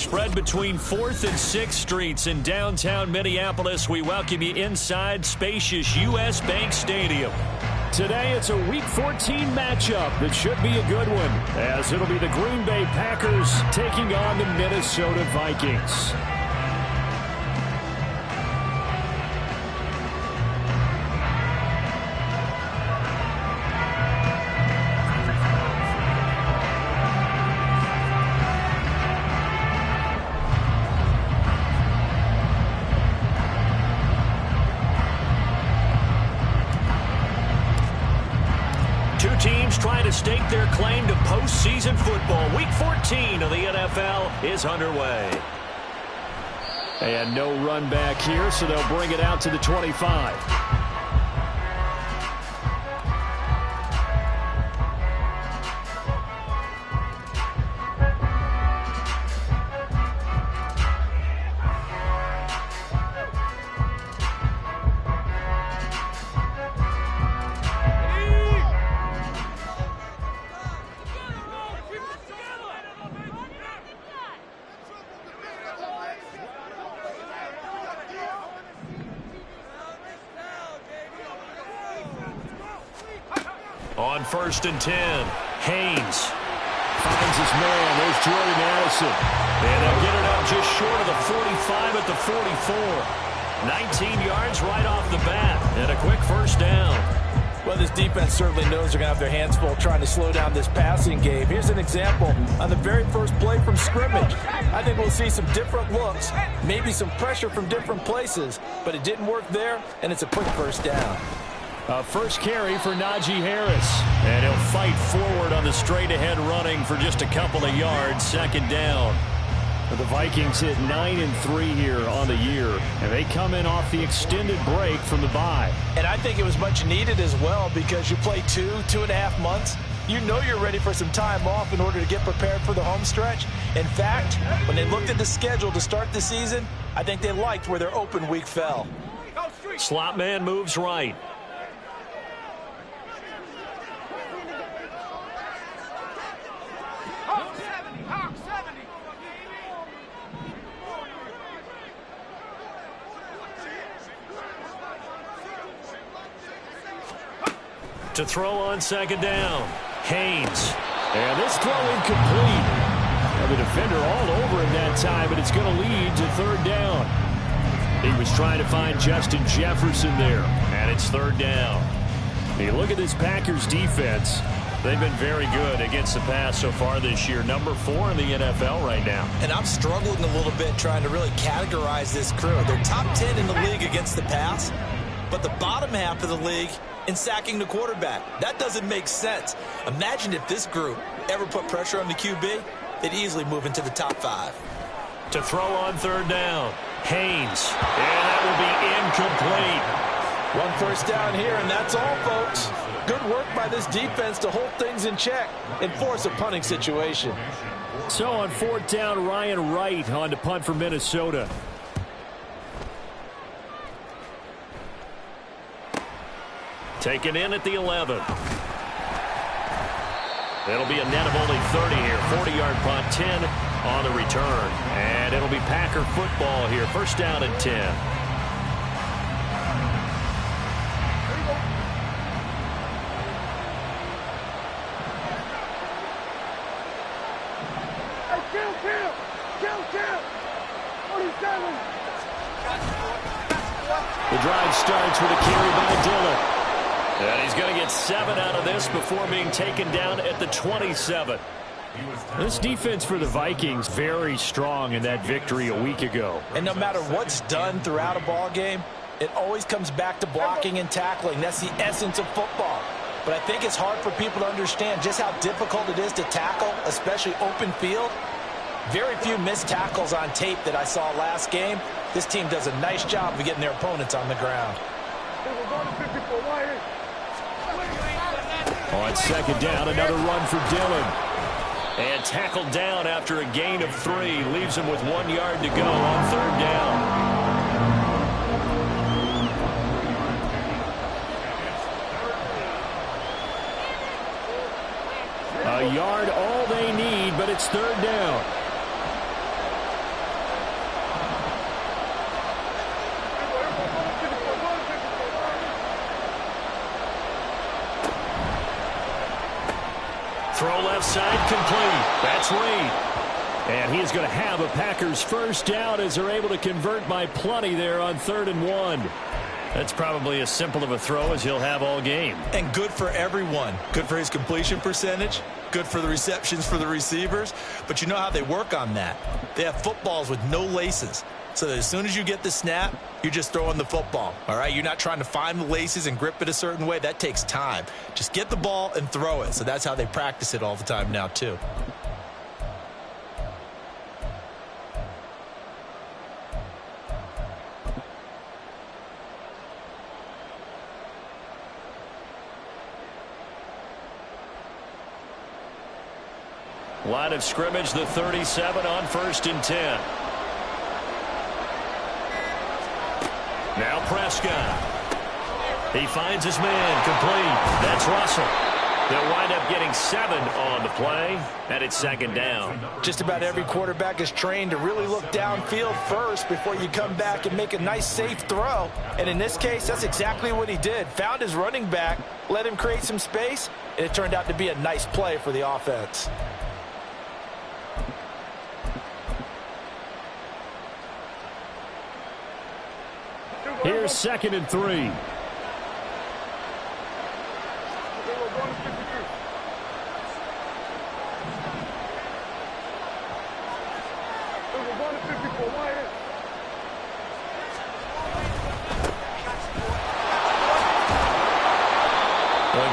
spread between 4th and 6th Streets in downtown Minneapolis. We welcome you inside spacious U.S. Bank Stadium. Today, it's a Week 14 matchup that should be a good one, as it'll be the Green Bay Packers taking on the Minnesota Vikings. Teams trying to stake their claim to postseason football. Week 14 of the NFL is underway. And no run back here, so they'll bring it out to the 25. On 1st and 10, Haynes finds his man. There's Jordan Addison. And they'll get it up just short of the 45 at the 44. 19 yards right off the bat. And a quick first down. Well, this defense certainly knows they're going to have their hands full trying to slow down this passing game. Here's an example on the very first play from scrimmage. I think we'll see some different looks, maybe some pressure from different places, but it didn't work there, and it's a quick first down. First carry for Najee Harris. And he'll fight forward on the straight-ahead running for just a couple of yards. Second down. The Vikings hit 9-3 here on the year, and they come in off the extended break from the bye. And I think it was much needed as well, because you play 2.5 months. You know you're ready for some time off in order to get prepared for the home stretch. In fact, when they looked at the schedule to start the season, I think they liked where their open week fell. Slot man moves right. To throw on second down, Haynes. And this throw incomplete. And the defender all over him that time, but it's going to lead to third down. He was trying to find Justin Jefferson there, and it's third down. You look at this Packers defense. They've been very good against the pass so far this year. Number 4 in the NFL right now. And I'm struggling a little bit trying to really categorize this crew. They're top 10 in the league against the pass, but the bottom half of the league in sacking the quarterback. That doesn't make sense. Imagine if this group ever put pressure on the QB, they'd easily move into the top 5. To throw on third down, Haynes. And that will be incomplete. One first down here, and that's all, folks. Good work by this defense to hold things in check and force a punting situation. So on fourth down, Ryan Wright on to punt for Minnesota. Taken in at the 11. It'll be a net of only 30 here. 40-yard punt, 10 on the return. And it'll be Packer football here. First down and 10. The drive starts with a carry by Dillon. And he's going to get 7 out of this before being taken down at the 27. This defense for the Vikings, very strong in that victory a week ago. And no matter what's done throughout a ball game, it always comes back to blocking and tackling. That's the essence of football. But I think it's hard for people to understand just how difficult it is to tackle, especially open field. Very few missed tackles on tape that I saw last game. This team does a nice job of getting their opponents on the ground. On second down, another run for Dillon. And tackled down after a gain of 3. Leaves him with 1 yard to go on third down. A yard all they need, but it's third down. Throw left side complete. That's Reed. And he is going to have a Packers first down as they're able to convert by plenty there on 3rd and 1. That's probably as simple of a throw as he'll have all game. And good for everyone. Good for his completion percentage. Good for the receptions for the receivers. But you know how they work on that. They have footballs with no laces. So that as soon as you get the snap, you're just throwing the football. All right? You're not trying to find the laces and grip it a certain way. That takes time. Just get the ball and throw it. So that's how they practice it all the time now, too. Line of scrimmage, the 37 on 1st and 10. Now Prescott. He finds his man complete. That's Russell. They'll wind up getting 7 on the play, and it's 2nd down. Just about every quarterback is trained to really look downfield first before you come back and make a nice, safe throw. And in this case, that's exactly what he did. Found his running back, let him create some space, and it turned out to be a nice play for the offense. Here's 2nd and 3. A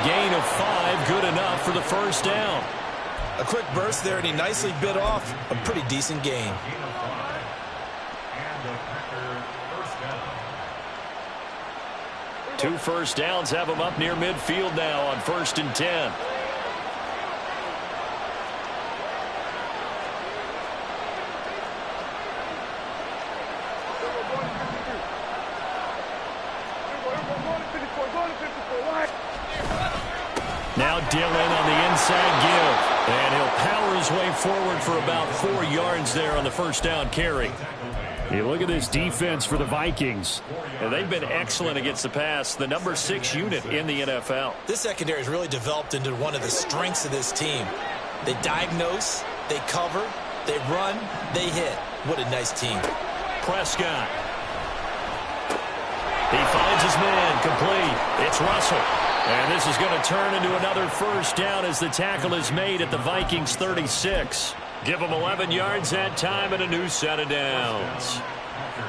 gain of 5, good enough for the first down. A quick burst there, and he nicely bit off a pretty decent gain. Two first downs have him up near midfield now on 1st and 10. Now Dillon on the inside give. And he'll power his way forward for about 4 yards there on the first down carry. You look at this defense for the Vikings. And they've been excellent against the pass, the number 6 unit in the NFL. This secondary has really developed into one of the strengths of this team. They diagnose, they cover, they run, they hit. What a nice team. Prescott. He finds his man complete. It's Russell. And this is going to turn into another first down as the tackle is made at the Vikings 36. Give them 11 yards that time and a new set of downs.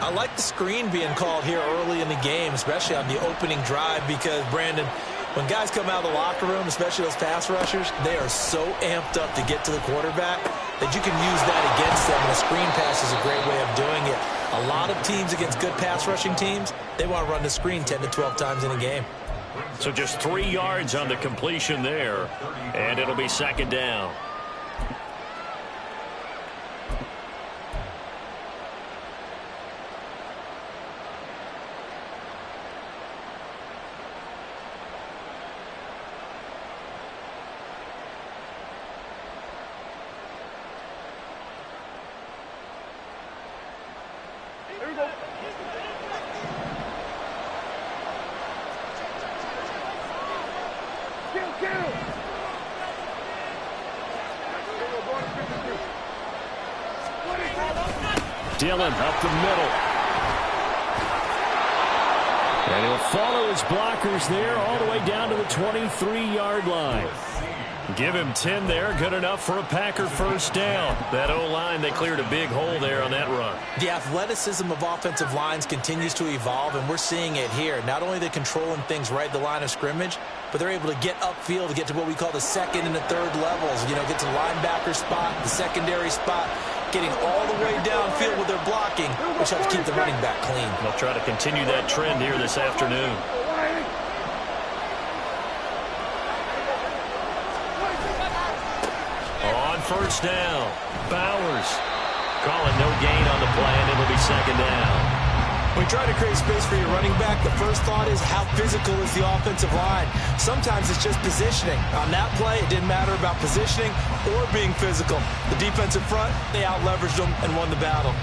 I like the screen being called here early in the game, especially on the opening drive, because, Brandon, when guys come out of the locker room, especially those pass rushers, they are so amped up to get to the quarterback that you can use that against them, and a screen pass is a great way of doing it. A lot of teams against good pass rushing teams, they want to run the screen 10 to 12 times in a game. So just 3 yards on the completion there, and it'll be 2nd down. Dillon up the middle. And he'll follow his blockers there all the way down to the 23-yard line. Give him 10 there. Good enough for a Packer first down. That O-line, they cleared a big hole there on that run. The athleticism of offensive lines continues to evolve, and we're seeing it here. Not only are they controlling things right at the line of scrimmage, but they're able to get upfield to get to what we call the 2nd and the 3rd levels. You know, get to the linebacker spot, the secondary spot, getting all the way downfield with their blocking, which helps keep the running back clean. They'll try to continue that trend here this afternoon. On first down, Bowers calling no gain on the play, and it'll be 2nd down. When you try to create space for your running back, the first thought is how physical is the offensive line. Sometimes it's just positioning. On that play, it didn't matter about positioning or being physical. The defensive front, they out-leveraged them and won the battle.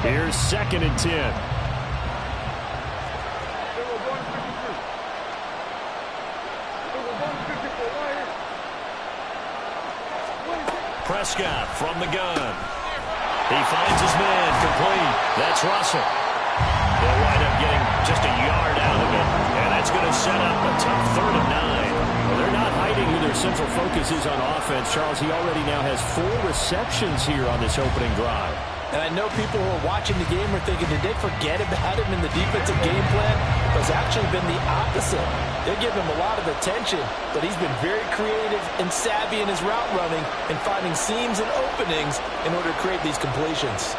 Here's 2nd and 10. Prescott from the gun. He finds his man complete. That's Russell. They'll wind up getting just a yard out of it. And that's going to set up a tough 3rd and 9. Well, they're not hiding who their central focus is on offense. Charles, he already now has 4 receptions here on this opening drive. And I know people who are watching the game are thinking, did they forget about him in the defensive game plan? But it's actually been the opposite. They give him a lot of attention, but he's been very creative and savvy in his route running and finding seams and openings in order to create these completions.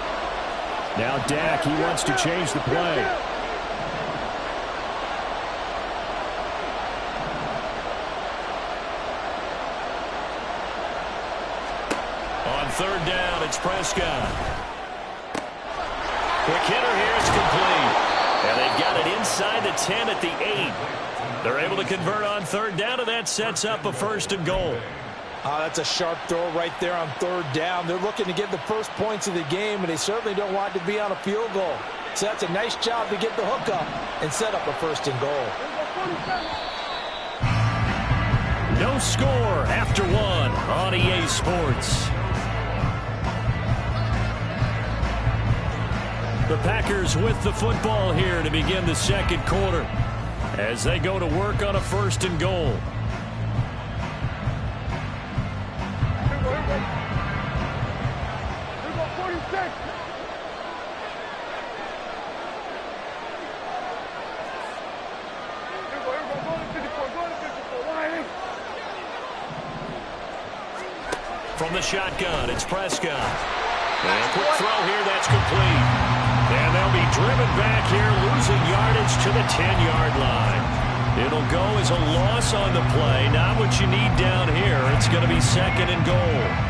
Now Dak, he wants to change the play. On 3rd down, it's Prescott. Quick hitter here, it's complete. And they've got it inside the 10 at the 8. They're able to convert on 3rd down, and that sets up a 1st and goal. That's a sharp throw right there on 3rd down. They're looking to get the first points of the game, and they certainly don't want to be on a field goal. So that's a nice job to get the hook up and set up a 1st and goal. No score after 1 on EA Sports. The Packers with the football here to begin the 2nd quarter as they go to work on a 1st and goal. From the shotgun, it's Prescott. And a quick throw here, that's complete. And they'll be driven back here, losing yardage to the 10-yard line. It'll go as a loss on the play. Not what you need down here. It's going to be 2nd and goal.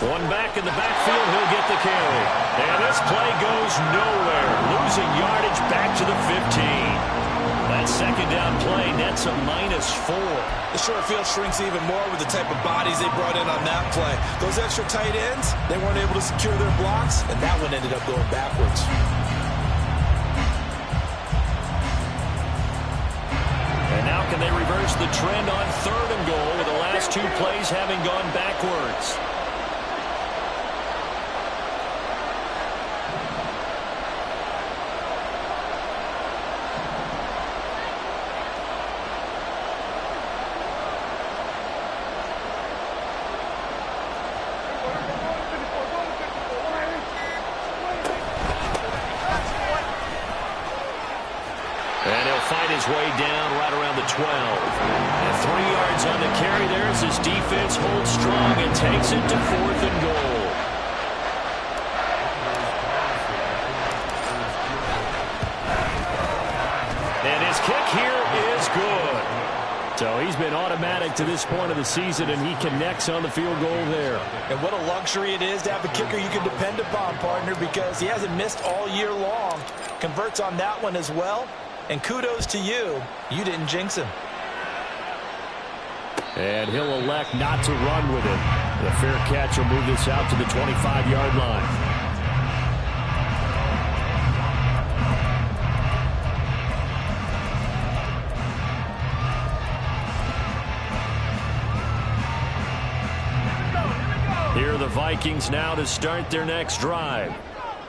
One back in the backfield, he'll get the carry. And this play goes nowhere. Losing yardage back to the 15. That 2nd down play nets a -4. The short field shrinks even more with the type of bodies they brought in on that play. Those extra tight ends, they weren't able to secure their blocks, and that one ended up going backwards. And now can they reverse the trend on 3rd and goal with the last 2 plays having gone backwards? And he'll fight his way down right around the 12. And 3 yards on the carry there as his defense holds strong and takes it to 4th and goal. And his kick here is good. So he's been automatic to this point of the season, and he connects on the field goal there. And what a luxury it is to have a kicker you can depend upon, partner, because he hasn't missed all year long. Converts on that one as well. And kudos to you. You didn't jinx him. And he'll elect not to run with it. The fair catch will move this out to the 25-yard line. Here are the Vikings now to start their next drive.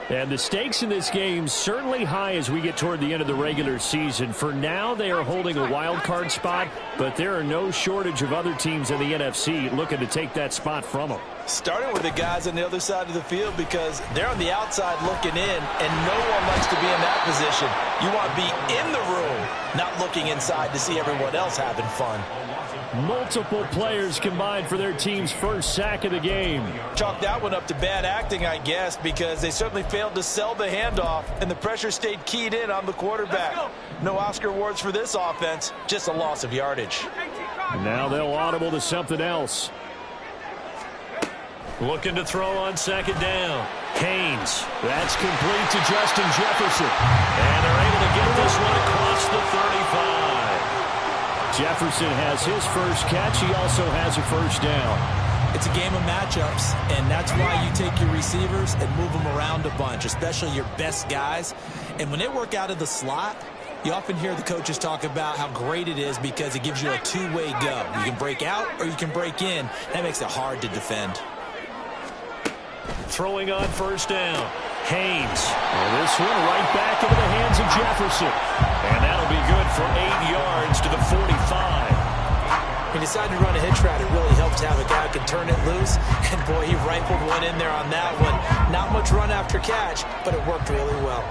And the stakes in this game certainly high as we get toward the end of the regular season. For now, they are holding a wild card spot, but there are no shortage of other teams in the NFC looking to take that spot from them. Starting with the guys on the other side of the field because they're on the outside looking in, and no one likes to be in that position. You want to be in the room, not looking inside to see everyone else having fun. Multiple players combined for their team's first sack of the game. Chalk that one up to bad acting, I guess, because they certainly failed to sell the handoff, and the pressure stayed keyed in on the quarterback. No Oscar awards for this offense, just a loss of yardage. Now they'll audible to something else. Looking to throw on second down. Haynes. That's complete to Justin Jefferson. And they're able to get this one across the 35. Jefferson has his first catch. He also has a first down. It's a game of matchups, and that's why you take your receivers and move them around a bunch, especially your best guys. And when they work out of the slot, you often hear the coaches talk about how great it is because it gives you a two-way go. You can break out or you can break in. That makes it hard to defend. Throwing on first down. Haynes. And this one right back into the hands of Jefferson. And that'll be good for 8 yards to the 45. He decided to run a hitch route. It really helps to have a guy who can turn it loose. And, boy, he rifled one in there on that one. Not much run after catch, but it worked really well.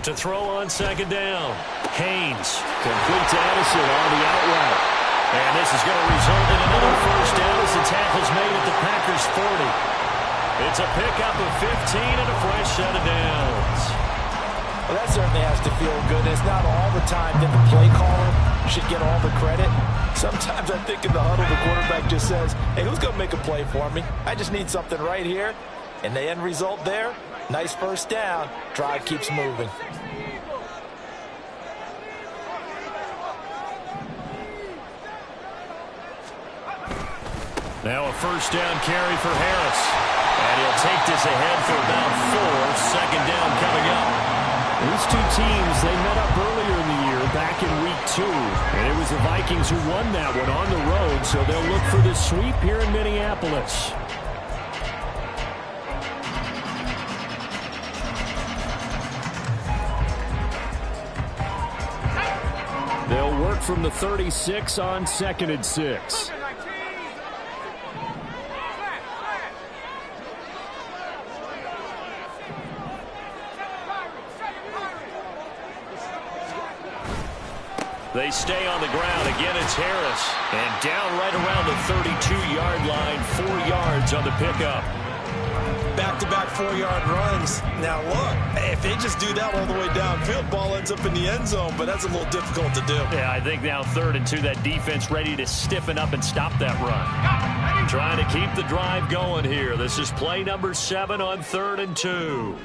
To throw on second down. Haynes complete to Edison on the out route. And this is going to result in another first down as the tackle's made at the Packers' 40. It's a pickup of 15 and a fresh set of downs. Well, that certainly has to feel good. It's not all the time that the play caller should get all the credit. Sometimes I think in the huddle the quarterback just says, hey, who's going to make a play for me? I just need something right here. And the end result there, nice first down. Drive keeps moving. Now a first down carry for Harris. And he'll take this ahead for about 4. Second down coming up. These two teams, they met up earlier in the year, back in week 2. And it was the Vikings who won that one on the road, so they'll look for this sweep here in Minneapolis. They'll work from the 36 on 2nd and 6. They stay on the ground. Again, it's Harris. And down right around the 32-yard line. 4 yards on the pickup. Back-to-back 4-yard runs. Now, look, if they just do that all the way downfield, ball ends up in the end zone, but that's a little difficult to do. Yeah, I think now 3rd and 2, that defense ready to stiffen up and stop that run. Trying to keep the drive going here. This is play number 7 on 3rd and 2.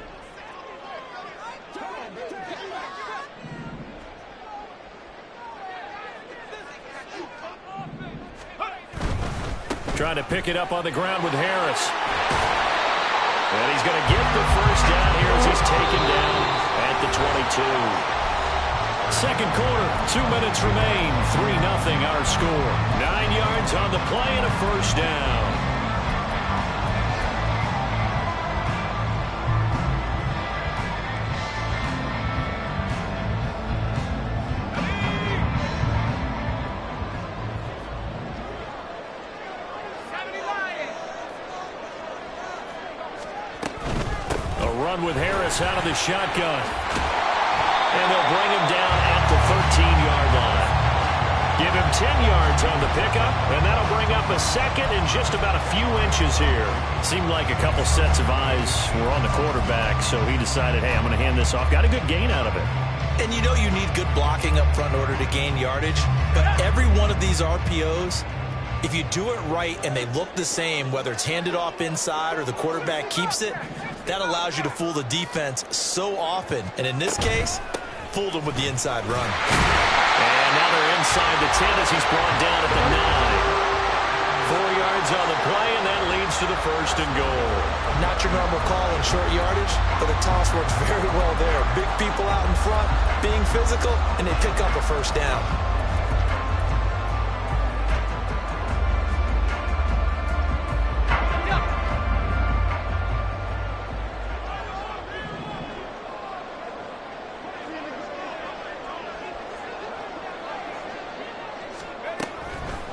Trying to pick it up on the ground with Harris. And he's going to get the first down here as he's taken down at the 22. Second quarter, 2 minutes remain. 3-0 our score. 9 yards on the play and a first down. With Harris out of the shotgun. And they'll bring him down at the 13-yard line. Give him 10 yards on the pickup, and that'll bring up a second and just about a few inches here. Seemed like a couple sets of eyes were on the quarterback, so he decided, hey, I'm going to hand this off. Got a good gain out of it. And you know you need good blocking up front in order to gain yardage, but every one of these RPOs, if you do it right and they look the same, whether it's handed off inside or the quarterback keeps it, that allows you to fool the defense so often. And in this case, fooled them with the inside run. And now they're inside the 10 as he's brought down at the 9. 4 yards on the play, and that leads to the first and goal. Not your normal call in short yardage, but the toss works very well there. Big people out in front, being physical, and they pick up a first down.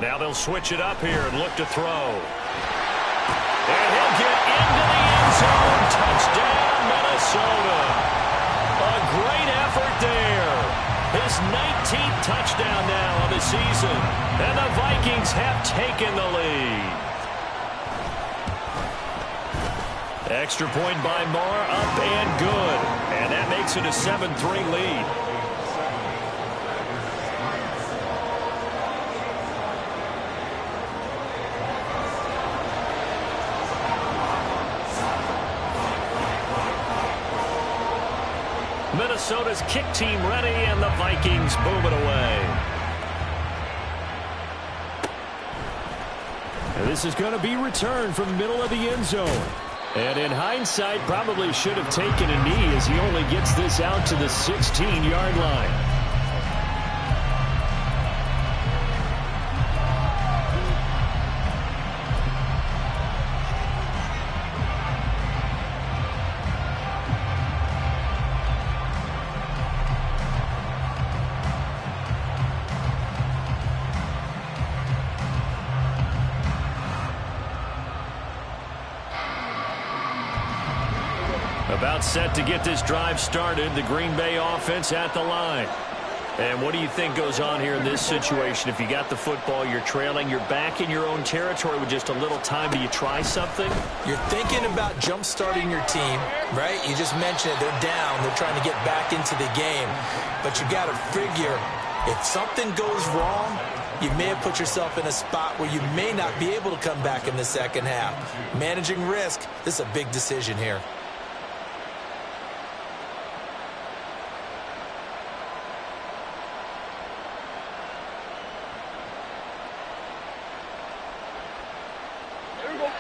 Now they'll switch it up here and look to throw. And he'll get into the end zone. Touchdown, Minnesota. A great effort there. His 19th touchdown now on the season. And the Vikings have taken the lead. Extra point by Marr, up and good. And that makes it a 7-3 lead. Minnesota's kick team ready, and the Vikings boom it away. And this is going to be returned from the middle of the end zone. And in hindsight, probably should have taken a knee as he only gets this out to the 16-yard line. About set to get this drive started. The Green Bay offense at the line. And what do you think goes on here in this situation? If you got the football, you're trailing, you're back in your own territory with just a little time. Do you try something? You're thinking about jump-starting your team, right? You just mentioned it. They're down. They're trying to get back into the game. But you got to figure, if something goes wrong, you may have put yourself in a spot where you may not be able to come back in the second half. Managing risk, this is a big decision here.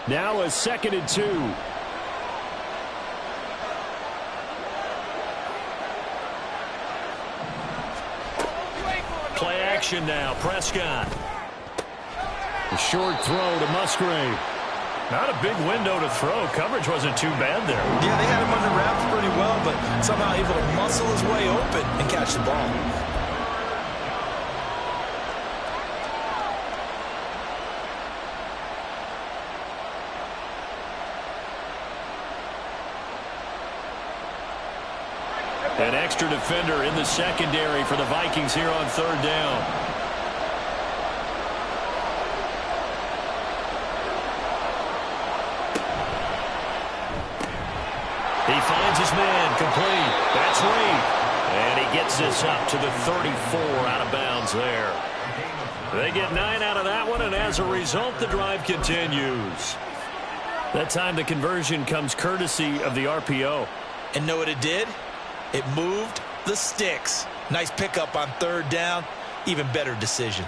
Now a 2nd and 2. Play action now. Prescott. A short throw to Musgrave. Not a big window to throw. Coverage wasn't too bad there. Yeah, they had him under wraps pretty well, but somehow able to muscle his way open and catch the ball. An extra defender in the secondary for the Vikings here on 3rd down. He finds his man complete. That's Reed. And he gets this up to the 34 out of bounds there. They get 9 out of that one, and as a result, the drive continues. That time the conversion comes courtesy of the RPO. And know what it did? It moved the sticks. Nice pickup on 3rd down. Even better decision.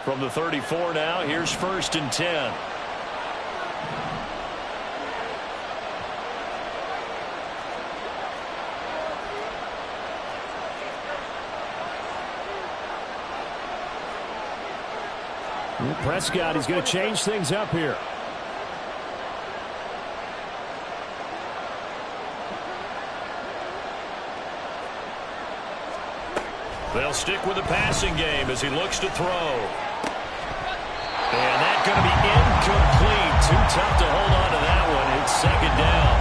From the 34 now, here's 1st and 10. Prescott is going to change things up here. They'll stick with the passing game as he looks to throw. And that's going to be incomplete. Too tough to hold on to that one. It's 2nd down.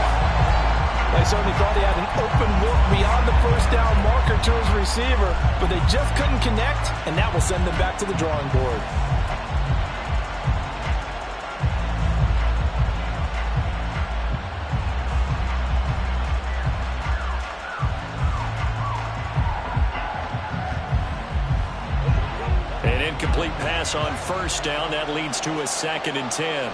They certainly thought he had an open look beyond the 1st down marker to his receiver, but they just couldn't connect, and that will send them back to the drawing board. Complete pass on 1st down. That leads to a 2nd and 10.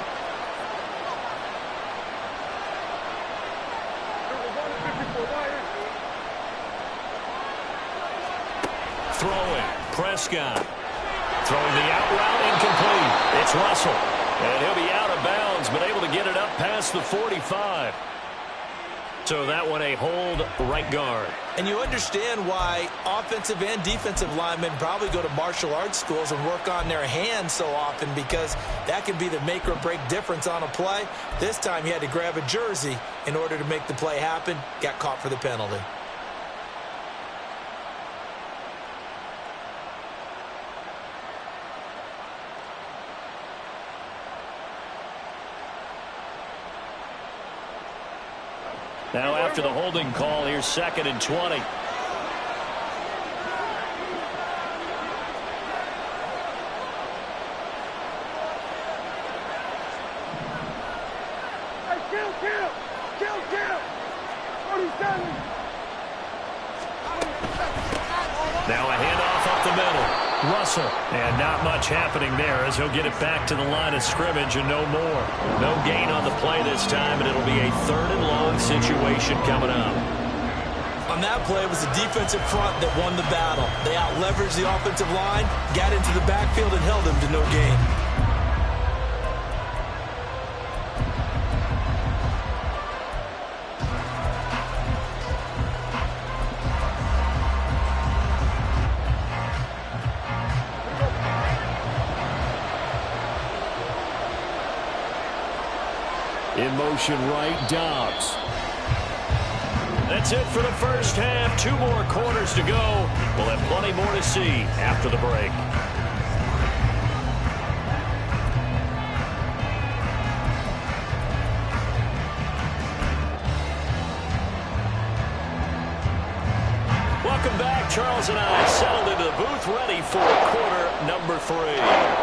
Throwing. Prescott. Throwing the out route, incomplete. It's Russell. And he'll be out of bounds, but able to get it up past the 45. So that one a hold right guard. And you understand why offensive and defensive linemen probably go to martial arts schools and work on their hands so often, because that can be the make or break difference on a play. This time he had to grab a jersey in order to make the play happen. Got caught for the penalty. Now after the holding call, here's 2nd and 20. Now a handoff up the middle. Russell. And not much happening there as he'll get it back to the line of scrimmage and no more. No gain on the play this time, and it'll be a 3rd and long situation coming up. On that play, it was the defensive front that won the battle. They out-leveraged the offensive line, got into the backfield, and held them to no gain. In motion right, Dobbs. That's it for the first half. 2 more quarters to go. We'll have plenty more to see after the break. Welcome back. Charles and I settled into the booth, ready for quarter number 3.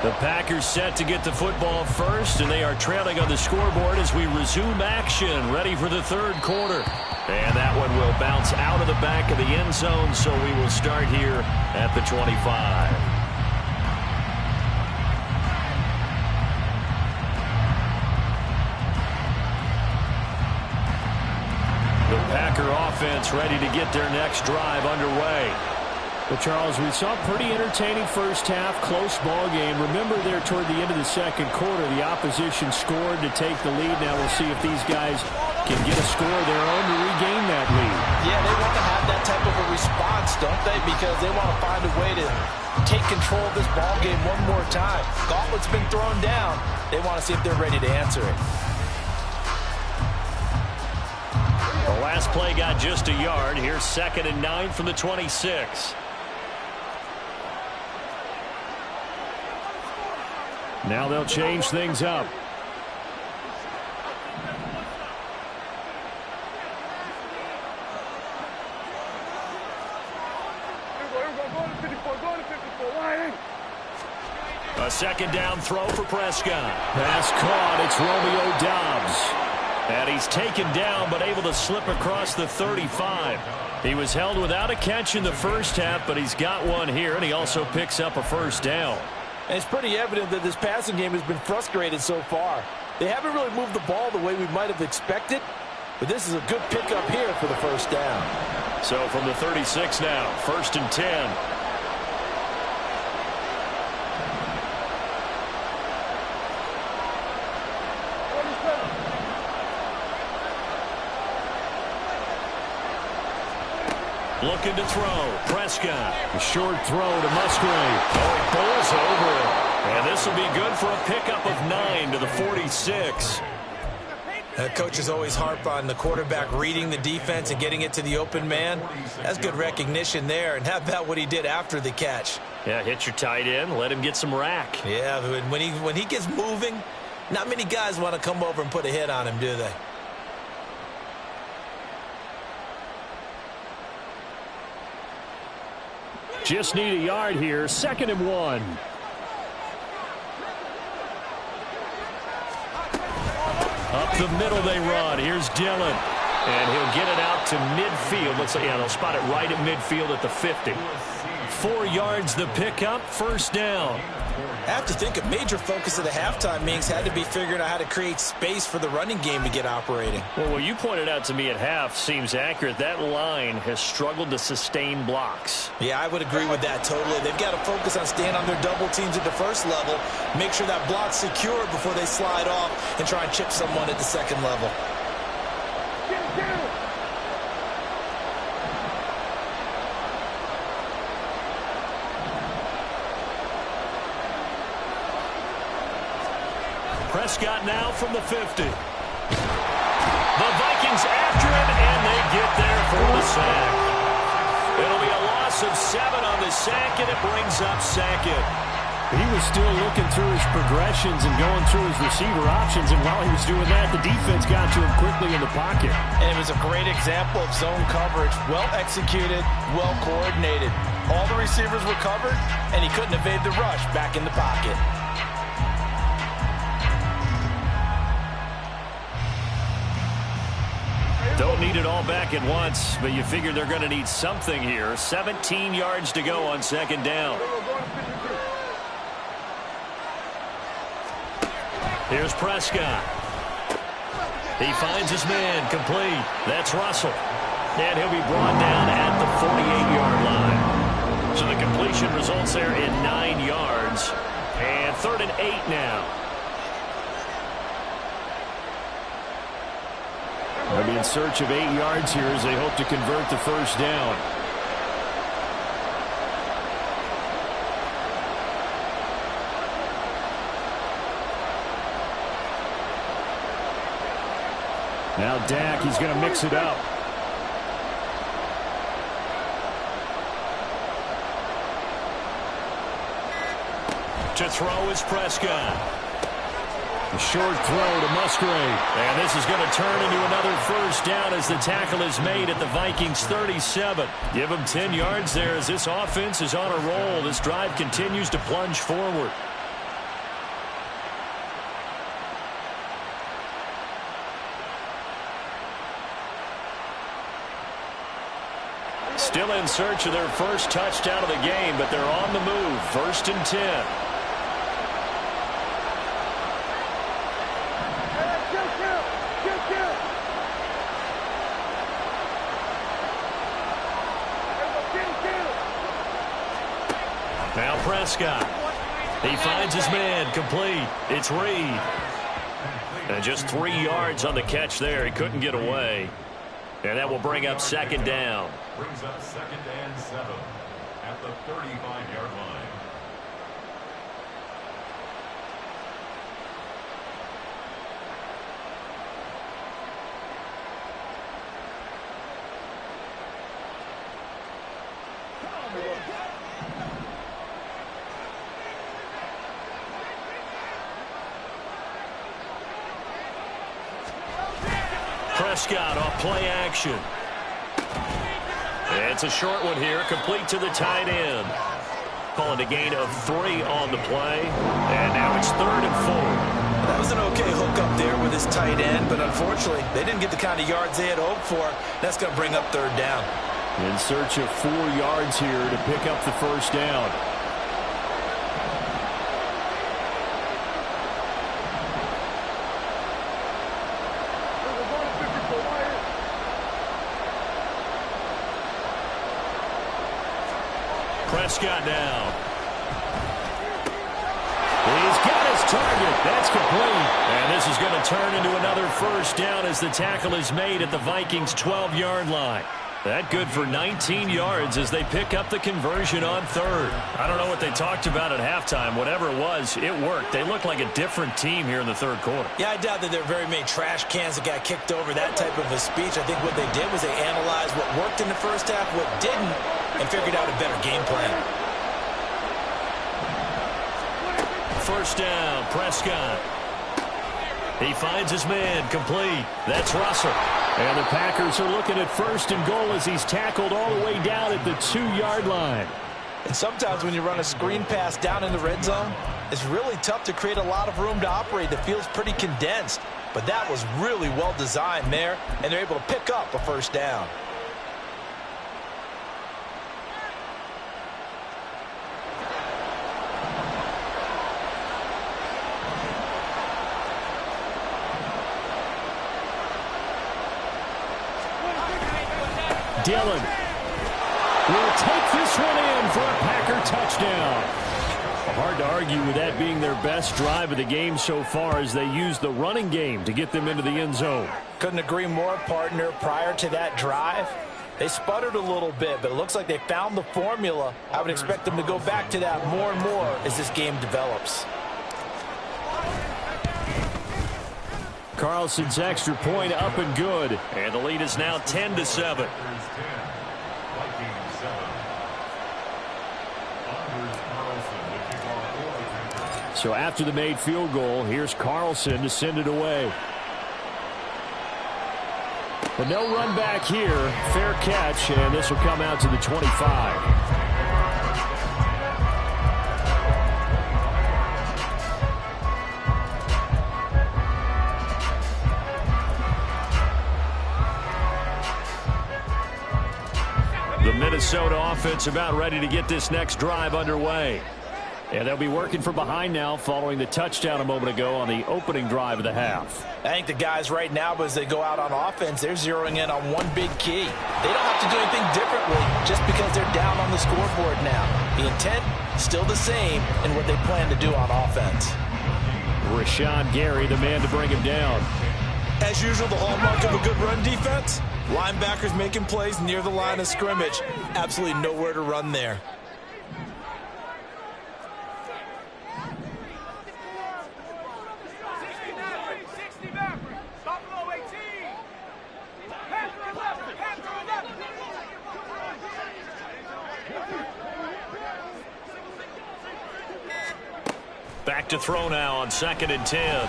The Packers set to get the football first, and they are trailing on the scoreboard as we resume action, ready for the third quarter. And that one will bounce out of the back of the end zone, so we will start here at the 25. The Packer offense ready to get their next drive underway. Well, Charles, we saw a pretty entertaining first half, close ball game. Remember there toward the end of the second quarter, the opposition scored to take the lead. Now we'll see if these guys can get a score of their own to regain that lead. Yeah, they want to have that type of a response, don't they? Because they want to find a way to take control of this ball game one more time. Gauntlet's been thrown down. They want to see if they're ready to answer it. The last play got just a yard. Here's 2nd and 9 from the 26. Now they'll change things up. A 2nd down throw for Prescott. Pass caught. It's Romeo Doubs. And he's taken down but able to slip across the 35. He was held without a catch in the first half, but he's got one here, and he also picks up a first down. And it's pretty evident that this passing game has been frustrated so far. They haven't really moved the ball the way we might have expected, but this is a good pickup here for the first down. So from the 36 now, 1st and 10. Looking to throw. Prescott. A short throw to Musgrave. Oh, he bowls over it. And this will be good for a pickup of 9 to the 46. Coaches always harp on the quarterback reading the defense and getting it to the open man. That's good recognition there. And how about what he did after the catch? Yeah, hit your tight end. Let him get some rack. Yeah, when he gets moving, not many guys want to come over and put a hit on him, do they? Just need a yard here. 2nd and 1. Up the middle they run. Here's Dillon. And he'll get it out to midfield. Let's say, yeah, they'll spot it right at midfield at the 50. 4 yards the pickup. First down. I have to think a major focus of the halftime meetings had to be figuring out how to create space for the running game to get operating. Well, what you pointed out to me at half seems accurate. That line has struggled to sustain blocks. Yeah, I would agree with that totally. They've got to focus on staying on their double teams at the first level, make sure that block's secure before they slide off and try and chip someone at the second level. Prescott now from the 50. The Vikings after him, and they get there for the sack. It'll be a loss of 7 on the sack, and it brings up 2nd. He was still looking through his progressions and going through his receiver options, and while he was doing that, the defense got to him quickly in the pocket. And it was a great example of zone coverage. Well executed, well coordinated. All the receivers were covered, and he couldn't evade the rush back in the pocket. Don't need it all back at once, but you figure they're going to need something here. 17 yards to go on 2nd down. Here's Prescott. He finds his man complete. That's Russell. And he'll be brought down at the 48-yard line. So the completion results there in 9 yards. And 3rd and 8 now. They'll be in search of 8 yards here as they hope to convert the first down. Now Dak, he's going to mix it up. To throw is Prescott. A short throw to Musgrave. And this is going to turn into another first down as the tackle is made at the Vikings 37. Give them 10 yards there as this offense is on a roll. This drive continues to plunge forward. Still in search of their first touchdown of the game, but they're on the move. 1st and 10. Now Prescott. He finds his man complete. It's Reed. And just 3 yards on the catch there. He couldn't get away. And that will bring up 2nd down. Brings up 2nd and 7 at the 35-yard line. Prescott off play action. It's a short one here, complete to the tight end. Calling a gain of 3 on the play. And now it's 3rd and 4. That was an okay hook up there with his tight end, but unfortunately, they didn't get the kind of yards they had hoped for. That's going to bring up 3rd down. In search of 4 yards here to pick up the first down. Prescott now. He's got his target. That's complete. And this is going to turn into another first down as the tackle is made at the Vikings 12-yard line. That good for 19 yards as they pick up the conversion on 3rd. I don't know what they talked about at halftime. Whatever it was, it worked. They look like a different team here in the 3rd quarter. Yeah, I doubt that there are very many trash cans that got kicked over, that type of a speech. I think what they did was they analyzed what worked in the first half, what didn't, and figured out a better game plan. First down, Prescott. He finds his man complete. That's Russell. And the Packers are looking at 1st and goal as he's tackled all the way down at the 2-yard line. And sometimes when you run a screen pass down in the red zone, it's really tough to create a lot of room to operate. The field's pretty condensed. But that was really well designed there, and they're able to pick up a first down. Dillon will take this one in for a Packer touchdown. Hard to argue with that being their best drive of the game so far as they use the running game to get them into the end zone. Couldn't agree more, partner. Prior to that drive, they sputtered a little bit, but it looks like they found the formula. I would expect them to go back to that more and more as this game develops. Carlson's extra point up and good. And the lead is now 10-7. So after the made field goal, here's Carlson to send it away. But no run back here. Fair catch, and this will come out to the 25. The Minnesota offense about ready to get this next drive underway. And they'll be working from behind now following the touchdown a moment ago on the opening drive of the half. I think the guys right now, as they go out on offense, they're zeroing in on one big key. They don't have to do anything differently just because they're down on the scoreboard now. The intent, still the same in what they plan to do on offense. Rashawn Gary, the man to bring him down. As usual, the hallmark of a good run defense, linebackers making plays near the line of scrimmage. Absolutely nowhere to run there. Back to throw now on 2nd and 10.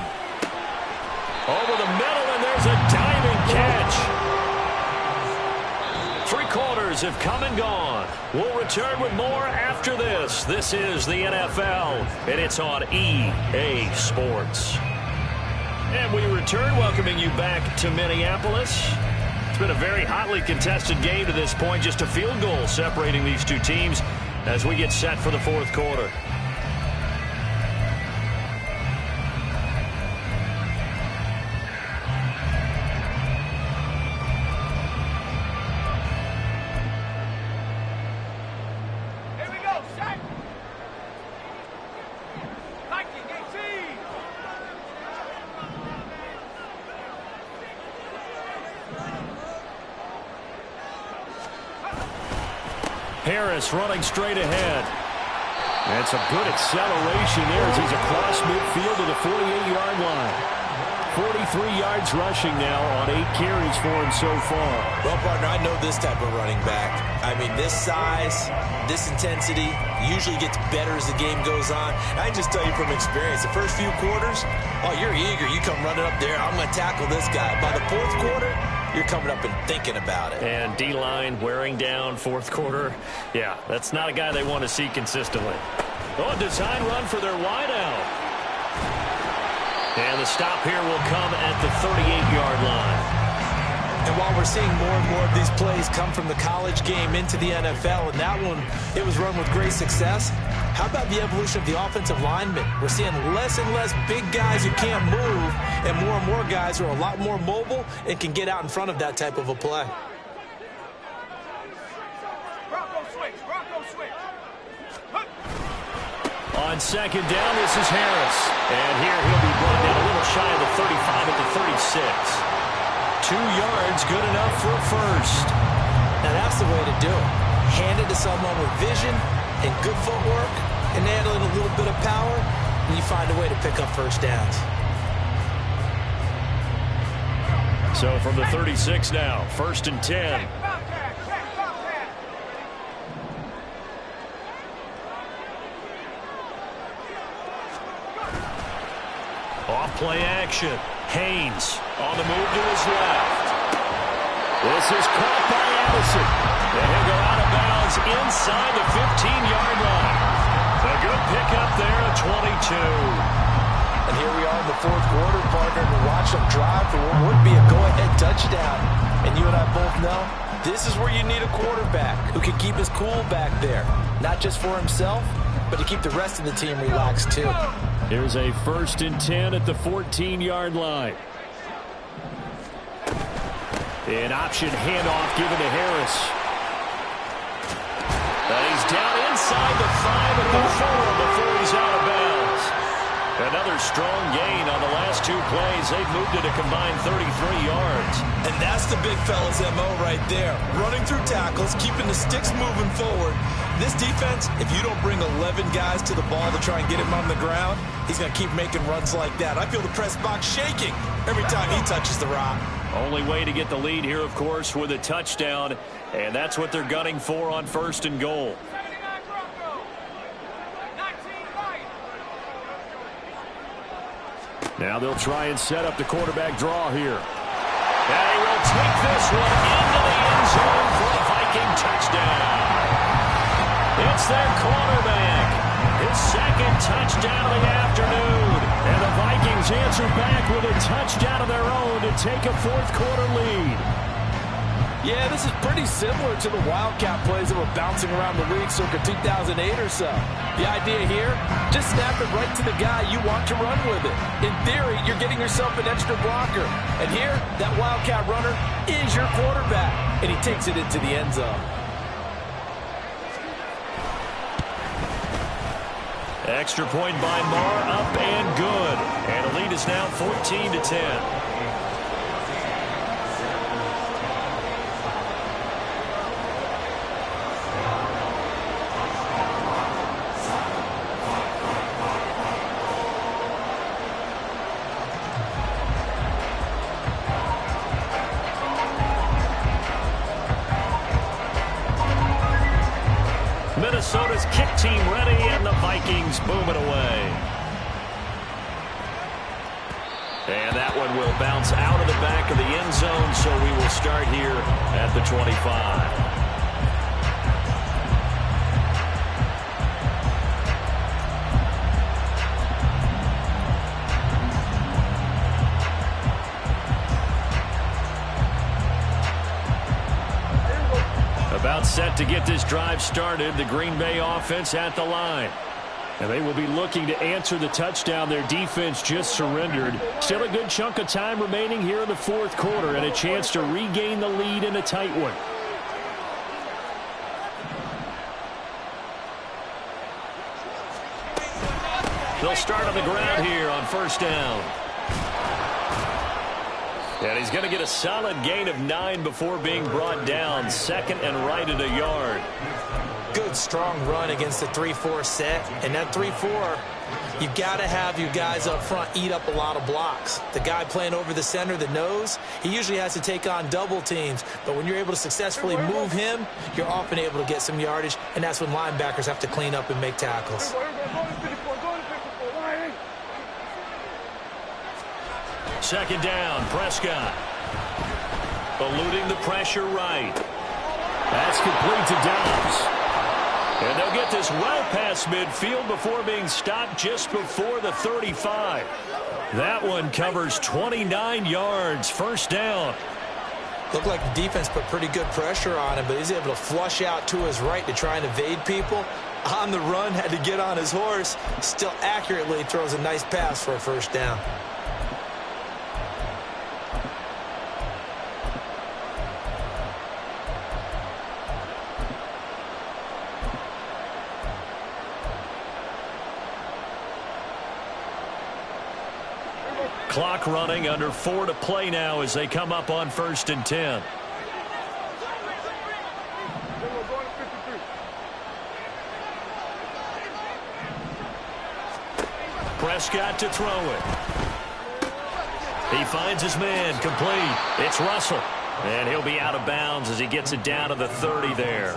Over the middle, and there's a diving catch. 3 quarters have come and gone. We'll return with more after this. This is the NFL, and it's on EA Sports. And we return, welcoming you back to Minneapolis. It's been a very hotly contested game to this point. Just a field goal separating these two teams as we get set for the 4th quarter. Harris running straight ahead. That's a good acceleration there as he's across midfield to the 48-yard line. 43 yards rushing now on 8 carries for him so far. Well, partner, I know this type of running back. I mean, this size, this intensity usually gets better as the game goes on. I can just tell you from experience, the first few quarters, oh, you're eager. You come running up there, I'm going to tackle this guy. By the 4th quarter, you're coming up and thinking about it. And D-line wearing down 4th quarter. Yeah, that's not a guy they want to see consistently. Oh, a design run for their wideout. And the stop here will come at the 38-yard line. And while we're seeing more and more of these plays come from the college game into the NFL, and that one, it was run with great success, how about the evolution of the offensive linemen? We're seeing less and less big guys who can't move, and more guys who are a lot more mobile and can get out in front of that type of a play. On 2nd down, this is Harris. And here he'll be brought down a little shy of the 35 at the 36. 2 yards, good enough for a first. Now that's the way to do it. Hand it to someone with vision and good footwork, and add in a little bit of power, and you find a way to pick up first downs. So from the 36 now, 1st and 10. Off play action. Haynes on the move to his left. This is caught by Addison. And he'll go out of bounds inside the 15-yard line. A good pickup there at 22. And here we are in the 4th quarter, partner, to watch them drive for what would be a go-ahead touchdown. And you and I both know this is where you need a quarterback who can keep his cool back there. Not just for himself, but to keep the rest of the team relaxed too. Here's a 1st and 10 at the 14-yard line. An option handoff given to Harris. And he's down inside the 5 at the 4 before he's out of bounds. Another strong gain on the last 2 plays. They've moved it a combined 33 yards. And that's the big fella's MO right there. Running through tackles, keeping the sticks moving forward. This defense, if you don't bring 11 guys to the ball to try and get him on the ground, he's going to keep making runs like that. I feel the press box shaking every time he touches the rock. Only way to get the lead here, of course, with a touchdown. And that's what they're gunning for on 1st and goal. Now they'll try and set up the quarterback draw here. And he will take this one into the end zone for a Viking touchdown. It's their quarterback. His 2nd touchdown of the afternoon. And the Vikings answer back with a touchdown of their own to take a 4th quarter lead. Yeah, this is pretty similar to the Wildcat plays that were bouncing around the league circa 2008 or so. The idea here, just snap it right to the guy you want to run with it. In theory, you're getting yourself an extra blocker. And here, that Wildcat runner is your quarterback, and he takes it into the end zone. Extra point by Marr, up and good. And the lead is now 14-10. Minnesota's kick team ready, and the Vikings boom it away. And that one will bounce out of the back of the end zone, so we will start here at the 25. About set to get this drive started. The Green Bay offense at the line. And they will be looking to answer the touchdown their defense just surrendered. Still a good chunk of time remaining here in the fourth quarter and a chance to regain the lead in a tight one. They'll start on the ground here on first down. And he's going to get a solid gain of 9 before being brought down. Second and right at a yard. Good, strong run against the 3-4 set. And that 3-4, you've got to have your guys up front eat up a lot of blocks. The guy playing over the center, the nose, he usually has to take on double teams. But when you're able to successfully move him, you're often able to get some yardage. And that's when linebackers have to clean up and make tackles. Second down, Prescott. Eluding the pressure right. That's complete to Dobbs. And they'll get this well past midfield before being stopped just before the 35. That one covers 29 yards. First down. Looked like the defense put pretty good pressure on him, but he's able to flush out to his right to try and evade people. On the run, had to get on his horse. Still accurately throws a nice pass for a first down. Clock running, under 4 to play now as they come up on first and 10. Prescott to throw it. He finds his man, complete. It's Russell. And he'll be out of bounds as he gets it down to the 30 there.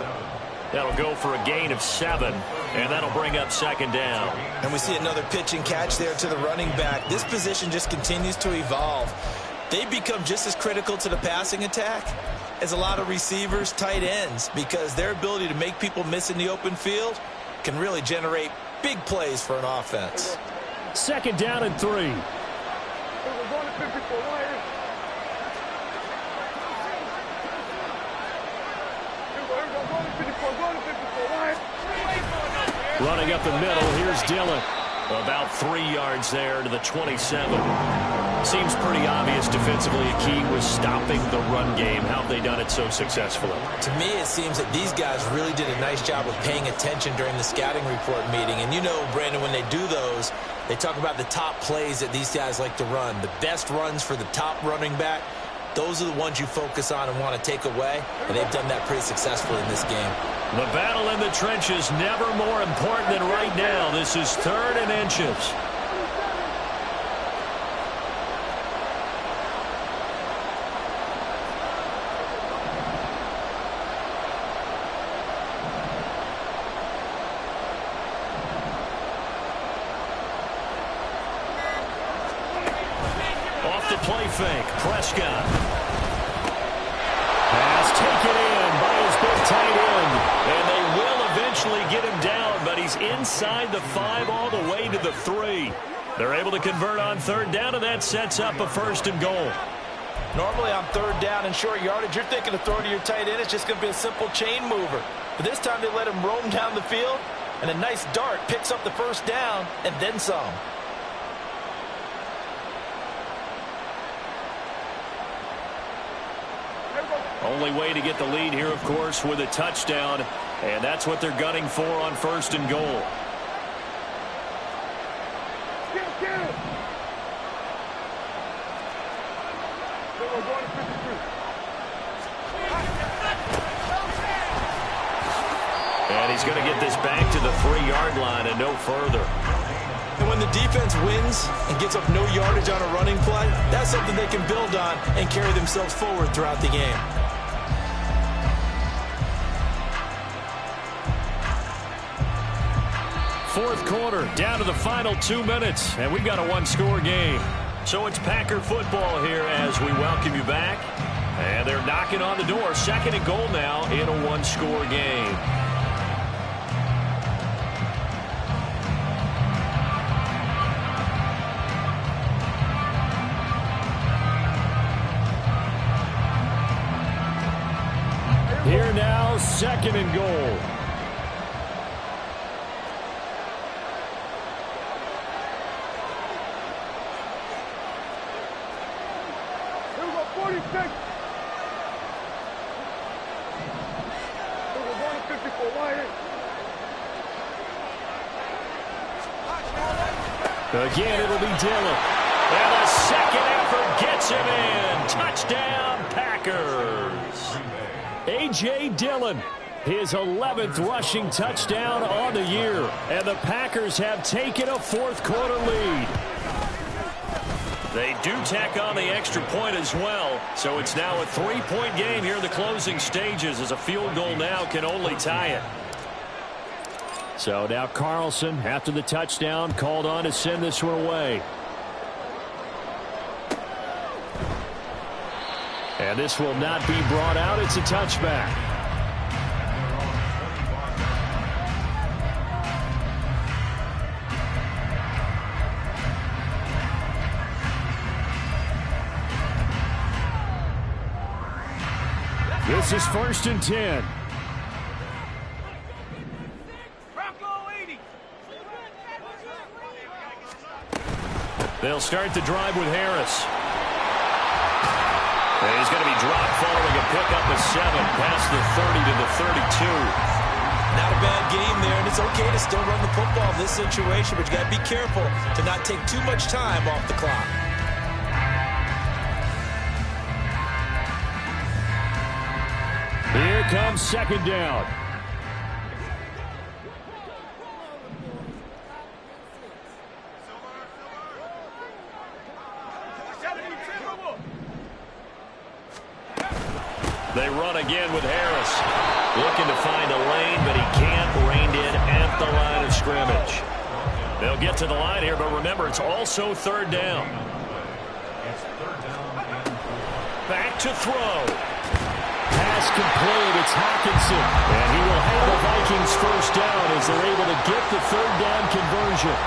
That'll go for a gain of 7, and that'll bring up second down. And we see another pitch and catch there to the running back. This position just continues to evolve. They become just as critical to the passing attack as a lot of receivers, tight ends, because their ability to make people miss in the open field can really generate big plays for an offense. Second down and 3. Running up the middle, here's Dillon. About 3 yards there to the 27. Seems pretty obvious defensively a key was stopping the run game. How have they done it so successfully? To me, it seems that these guys really did a nice job of paying attention during the scouting report meeting. And you know, Brandon, when they do those, they talk about the top plays that these guys like to run. The best runs for the top running back, those are the ones you focus on and want to take away. And they've done that pretty successfully in this game. The battle in the trenches never more important than right now. This is 3rd and inches. Off the play fake, Prescott. Pass taken in by his big tight end. And they will eventually get him down, but he's inside the 5 all the way to the 3. They're able to convert on 3rd down, and that sets up a 1st and goal. Normally on third down and short yardage, you're thinking of throwing to your tight end. It's just going to be a simple chain mover. But this time they let him roam down the field, and a nice dart picks up the first down and then some. Only way to get the lead here, of course, with a touchdown. And that's what they're gunning for on 1st and goal. And he's going to get this back to the 3-yard line and no further. And when the defense wins and gives up no yardage on a running play, that's something they can build on and carry themselves forward throughout the game. Fourth quarter, down to the final 2 minutes, and we've got a one-score game. So it's Packer football here as we welcome you back. And they're knocking on the door. 2nd and goal now in a one-score game. Here now, 2nd and goal. Again, it'll be Dillon. And the second effort gets him in. Touchdown, Packers. A.J. Dillon, his 11th rushing touchdown on the year. And the Packers have taken a fourth-quarter lead. They do tack on the extra point as well. So it's now a 3-point game here in the closing stages as a field goal now can only tie it. So now Carlson, after the touchdown, called on to send this one away. And this will not be brought out. It's a touchback. This is 1st and 10. They'll start the drive with Harris. And he's going to be dropped following a pickup of 7 past the 30 to the 32. Not a bad game there, and it's okay to still run the football in this situation, but you got to be careful to not take too much time off the clock. Here comes 2nd down. They run again with Harris. Looking to find a lane, but he can't. Reined in at the line of scrimmage. They'll get to the line here, but remember, it's also 3rd down. Back to throw. Pass complete. It's Hockenson. And he will have the Vikings first down as they're able to get the 3rd down conversion.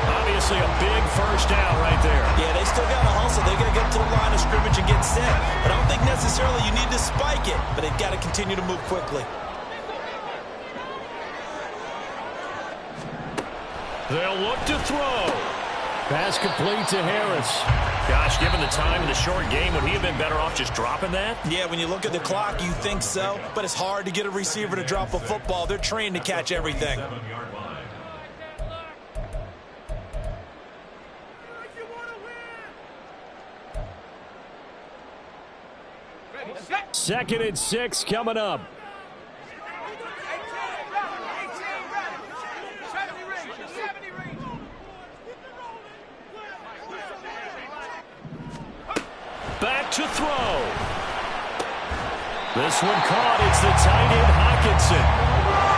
Obviously a big first down right there. Yeah, they still got to hustle. They got to get to the line of scrimmage and get set. But I don't think necessarily you need to spike it, but they've got to continue to move quickly. They'll look to throw. Pass complete to Harris. Gosh, given the time in the short game, would he have been better off just dropping that? Yeah, when you look at the clock, you think so. But it's hard to get a receiver to drop a football. They're trained to catch everything. 2nd and 6 coming up. Back to throw. This one caught. It's the tight end, Hockenson.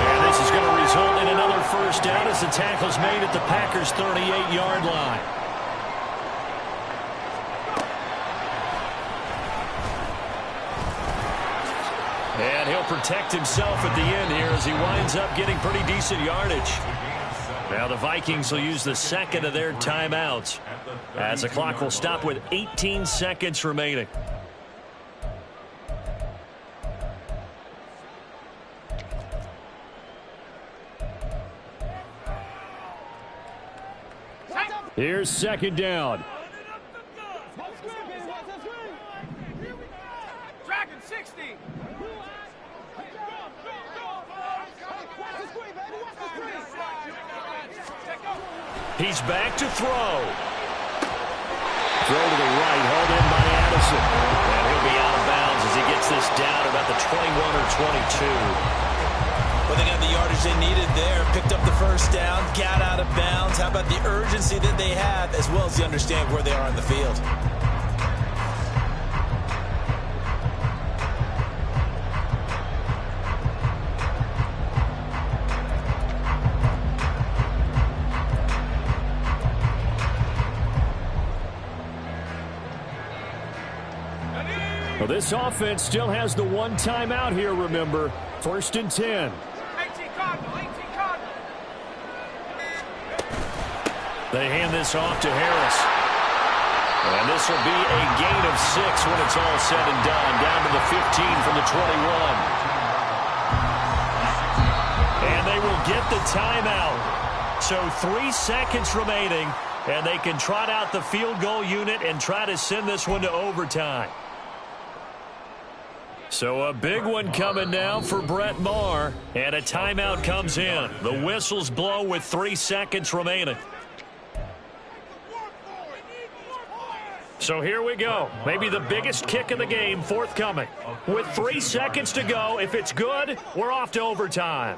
And this is going to result in another first down as the tackle's made at the Packers' 38-yard line. And he'll protect himself at the end here as he winds up getting pretty decent yardage. Now the Vikings will use the second of their timeouts as the clock will stop with 18 seconds remaining. Here's second down. Dragon 60. He's back to throw. Throw to the right, hauled in by Addison. And he'll be out of bounds as he gets this down about the 21 or 22. Well, they got the yardage they needed there. Picked up the first down, got out of bounds. How about the urgency that they have, as well as the understand where they are on the field? Well, this offense still has the one timeout here, remember. 1st and 10. 18 Cardinal, 18 Cardinal. They hand this off to Harris. And this will be a gain of 6 when it's all said and done. Down to the 15 from the 21. And they will get the timeout. So 3 seconds remaining, and they can trot out the field goal unit and try to send this one to overtime. So a big one coming now for Brett Maher, and a timeout comes in. The whistles blow with 3 seconds remaining. So here we go. Maybe the biggest kick of the game forthcoming. With 3 seconds to go, if it's good, we're off to overtime.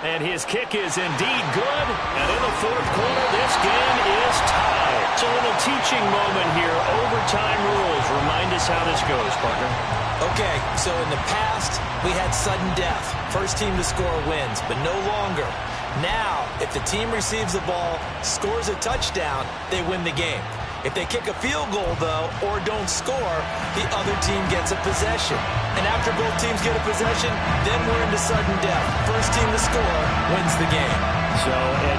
And his kick is indeed good. And in the 4th quarter, this game is tied. It's a little teaching moment here. Overtime rules. Remind us how this goes, partner. Okay, so in the past, we had sudden death. First team to score wins, but no longer. Now, if the team receives the ball, scores a touchdown, they win the game. If they kick a field goal, though, or don't score, the other team gets a possession. And after both teams get a possession, then we're into sudden death. First team to score wins the game. So,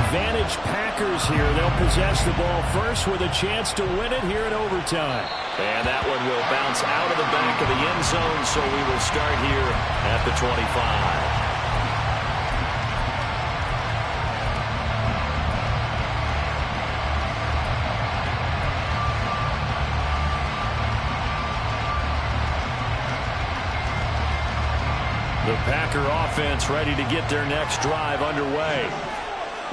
advantage Packers here. They'll possess the ball first with a chance to win it here in overtime. And that one will bounce out of the back of the end zone, so we will start here at the 25. The Packer offense ready to get their next drive underway.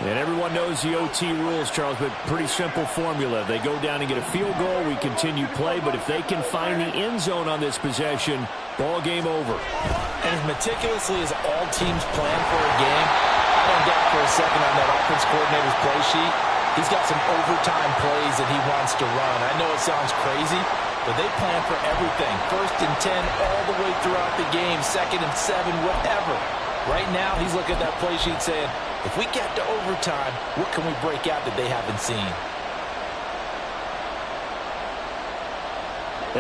And everyone knows the OT rules, Charles, but pretty simple formula. They go down and get a field goal, we continue play, but if they can find the end zone on this possession, ball game over. And as meticulously as all teams plan for a game, I don't doubt for a second on that offense coordinator's play sheet, he's got some overtime plays that he wants to run. I know it sounds crazy, but they plan for everything. 1st and 10 all the way throughout the game, 2nd and 7, whatever. Right now, he's looking at that play sheet saying, if we get to overtime, what can we break out that they haven't seen?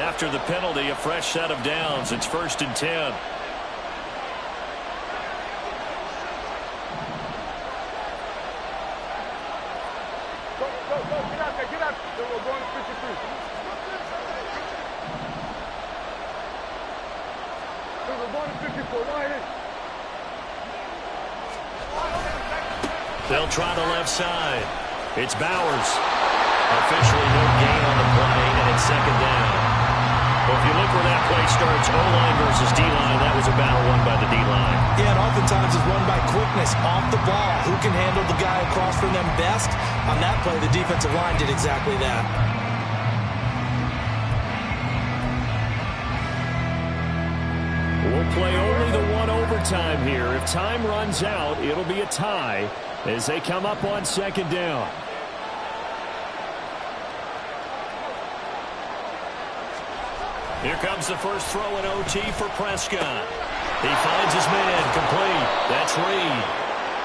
After the penalty, a fresh set of downs. It's 1st and 10. Get out. We're going to 53. We're going to 54. Why is They'll try the left side. It's Bowers. Officially no gain on the play, and it's 2nd down. Well, if you look where that play starts, O-line versus D-line, that was a battle won by the D-line. Yeah, and oftentimes it's won by quickness, off the ball. Who can handle the guy across from them best? On that play, the defensive line did exactly that. We'll play only the one overtime here. If time runs out, it'll be a tie as they come up on 2nd down. Here comes the first throw in OT for Prescott. He finds his man complete. That's Reed.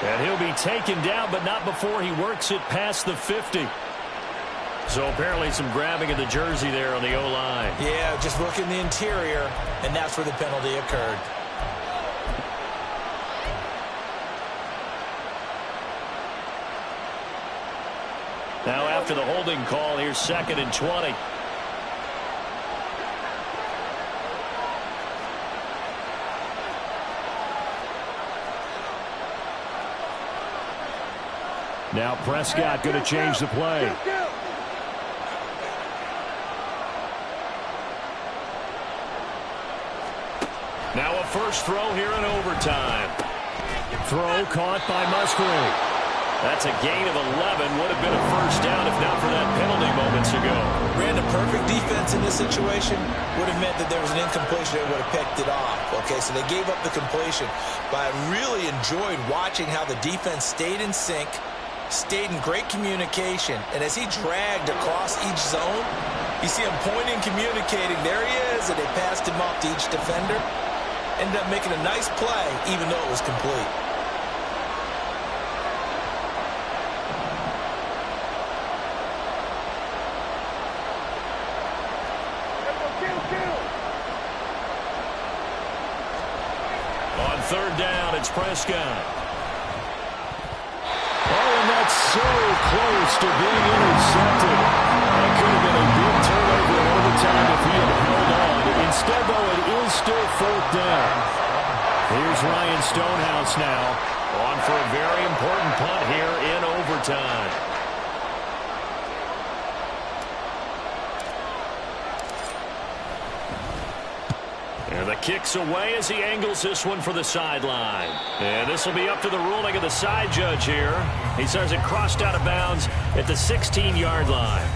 And he'll be taken down, but not before he works it past the 50. So apparently some grabbing of the jersey there on the O-line. Yeah, just look in the interior, and that's where the penalty occurred. Now after the holding call, here's 2nd and 20. Now Prescott going to change the play. Now a first throw here in overtime. Throw caught by Musgrave. That's a gain of 11. Would have been a first down if not for that penalty moments ago. Ran a perfect defense in this situation. Would have meant that there was an incompletion. They would have picked it off. Okay, so they gave up the completion. But I really enjoyed watching how the defense stayed in sync, stayed in great communication. And as he dragged across each zone, you see him pointing, communicating. There he is, and they passed him off to each defender. Ended up making a nice play, even though it was complete. On third down, it's Prescott. Oh, and that's so close to being intercepted. That could have been a big turnover in overtime if he had held on. Instead, though, it is still fourth down. Here's Ryan Stonehouse now, on for a very important punt here in overtime. And the kick's away as he angles this one for the sideline. And this will be up to the ruling of the side judge here. He says it crossed out of bounds at the 16-yard line.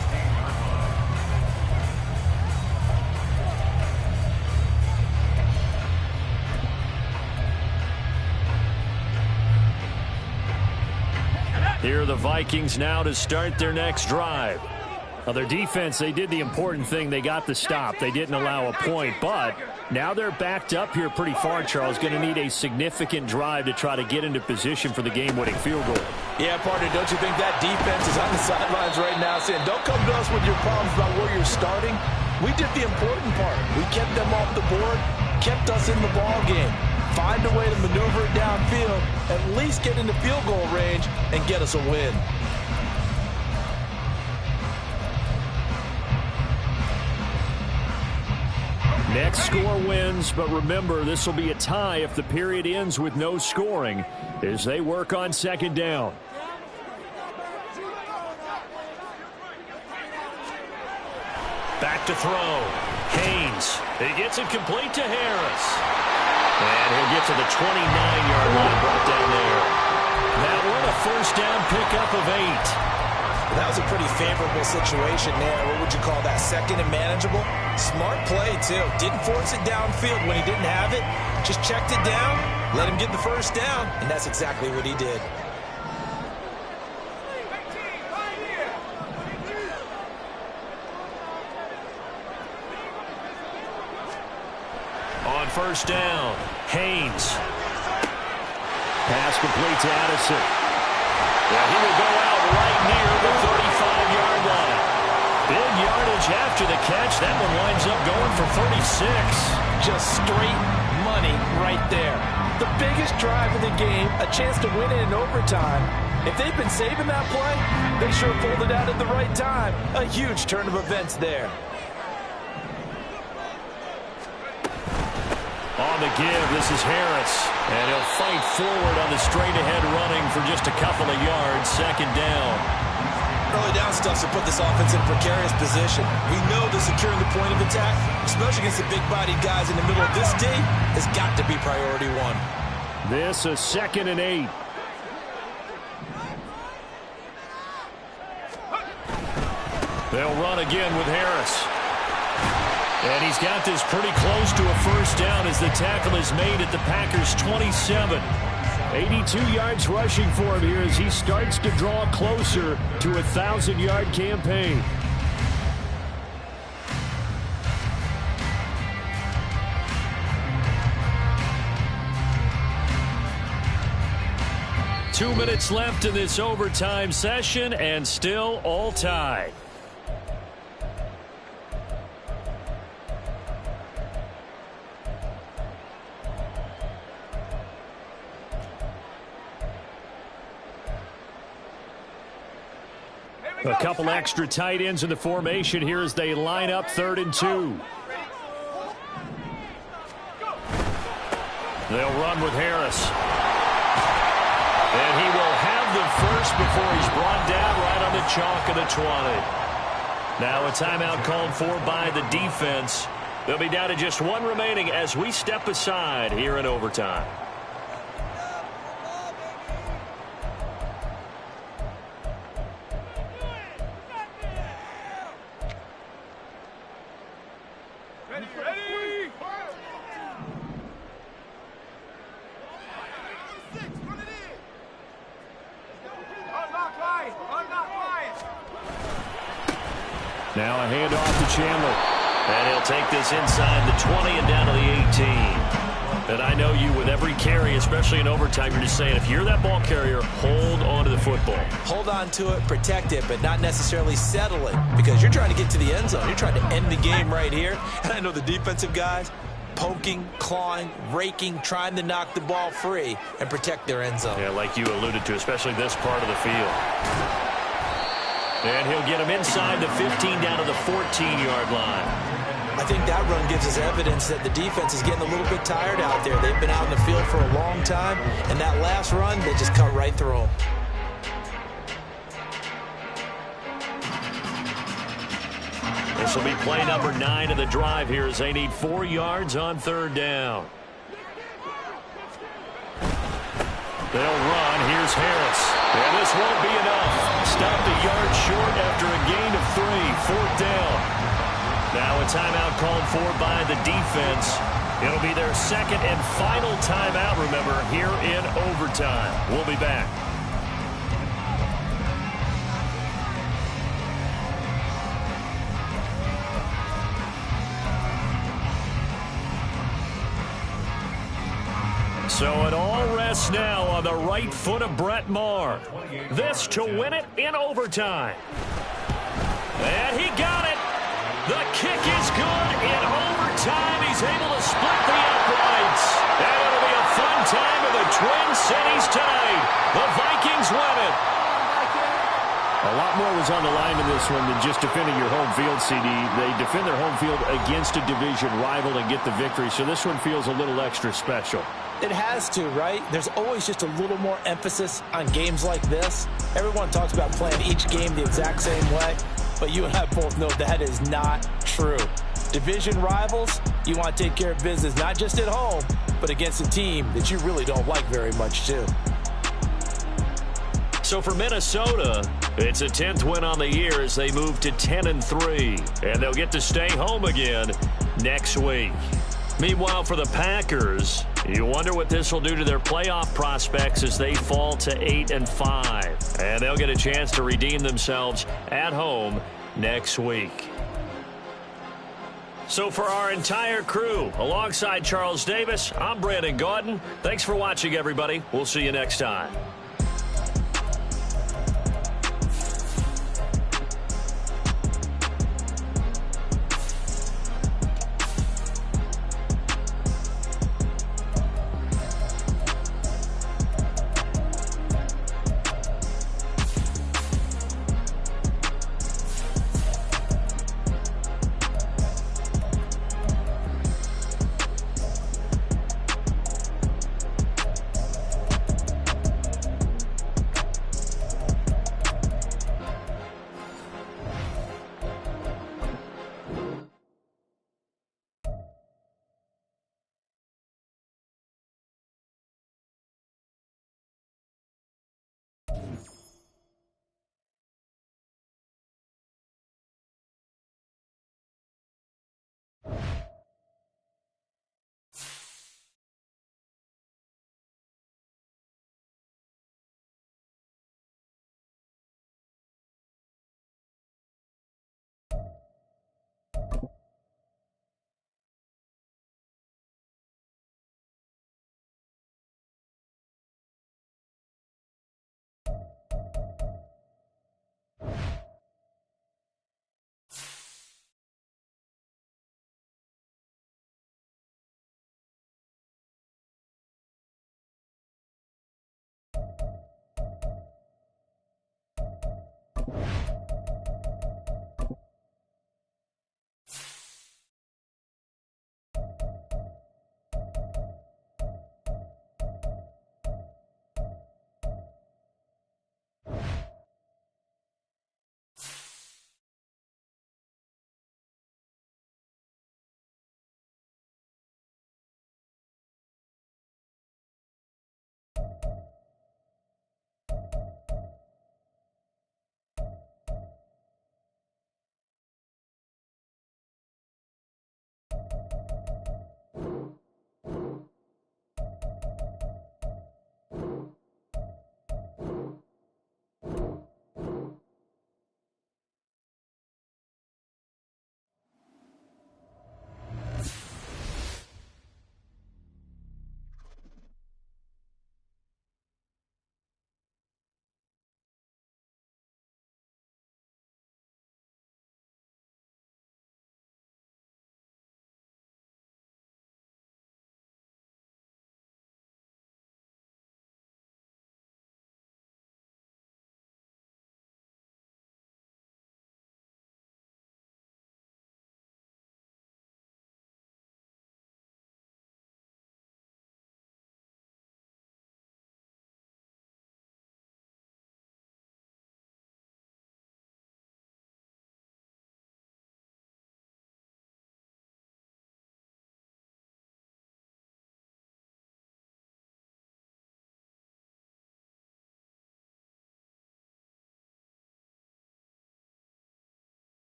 Here are the Vikings now to start their next drive. Now, their defense, they did the important thing. They got the stop. They didn't allow a point, but now they're backed up here pretty far, Charles. Going to need a significant drive to try to get into position for the game-winning field goal. Yeah, partner, don't you think that defense is on the sidelines right now saying, don't come to us with your problems about where you're starting? We did the important part. We kept them off the board, kept us in the ball game. Find a way to maneuver it downfield, at least get into field goal range, and get us a win. Next score wins, but remember, this will be a tie if the period ends with no scoring as they work on second down. Back to throw. Haynes. He gets it complete to Harris. And he'll get to the 29-yard line brought down there. That one a first down pickup of 8. That was a pretty favorable situation there. What would you call that? Second and manageable? Smart play, too. Didn't force it downfield when he didn't have it. Just checked it down, let him get the first down, and that's exactly what he did. On first down, Haynes. Pass complete to Addison. Yeah, he will go out right near the 35-yard line. Big yardage after the catch. That one winds up going for 36. Just straight money right there. The biggest drive of the game, a chance to win it in overtime. If they've been saving that play, they sure pulled it out at the right time. A huge turn of events there. On the give, this is Harris. And he'll fight forward on the straight-ahead running for just a couple of yards. Second down. Early down stuff to put this offense in a precarious position. We know that securing the point of attack, especially against the big-bodied guys in the middle of this D, has got to be priority one. This is 2nd and 8. They'll run again with Harris. And he's got this pretty close to a first down as the tackle is made at the Packers' 27. 82 yards rushing for him here as he starts to draw closer to a 1,000-yard campaign. Two minutes left in this overtime session and still all tied. A couple extra tight ends in the formation here as they line up 3rd and 2. They'll run with Harris. And he will have the of first before he's brought down right on the chalk of the 20. Now a timeout called for by the defense. They'll be down to just one remaining as we step aside here in overtime. Now a handoff to Chandler. And he'll take this inside the 20 and down to the 18. And I know you, with every carry, especially in overtime, you're just saying, if you're that ball carrier, hold on to the football. Hold on to it, protect it, but not necessarily settle it, because you're trying to get to the end zone. You're trying to end the game right here. And I know the defensive guys poking, clawing, raking, trying to knock the ball free and protect their end zone. Yeah, like you alluded to, especially this part of the field. And he'll get him inside the 15 down to the 14-yard line. I think that run gives us evidence that the defense is getting a little bit tired out there. They've been out in the field for a long time, and that last run, they just cut right through them. This will be play number 9 of the drive here as they need 4 yards on third down. They'll run. Here's Harris. And this won't be enough. Stopped a yard short after a gain of 3. Fourth down. Now a timeout called for by the defense. It'll be their second and final timeout, remember, here in overtime. We'll be back. So it all rests now on the right foot of Brett Maher. This to win it in overtime. And he got it. The kick is good in overtime. He's able to split the uprights. And it'll be a fun time in the Twin Cities tonight. The Vikings win it. A lot more was on the line in this one than just defending your home field, CD. They defend their home field against a division rival and get the victory. So this one feels a little extra special. It has to, right? There's always just a little more emphasis on games like this. Everyone talks about playing each game the exact same way, but you and I both know that is not true. Division rivals, you want to take care of business not just at home, but against a team that you really don't like very much too. So for Minnesota, it's a 10th win on the year as they move to 10-3, and they'll get to stay home again next week. Meanwhile, for the Packers, you wonder what this will do to their playoff prospects as they fall to 8-5. And they'll get a chance to redeem themselves at home next week. So for our entire crew, alongside Charles Davis, I'm Brandon Gaudin. Thanks for watching, everybody. We'll see you next time.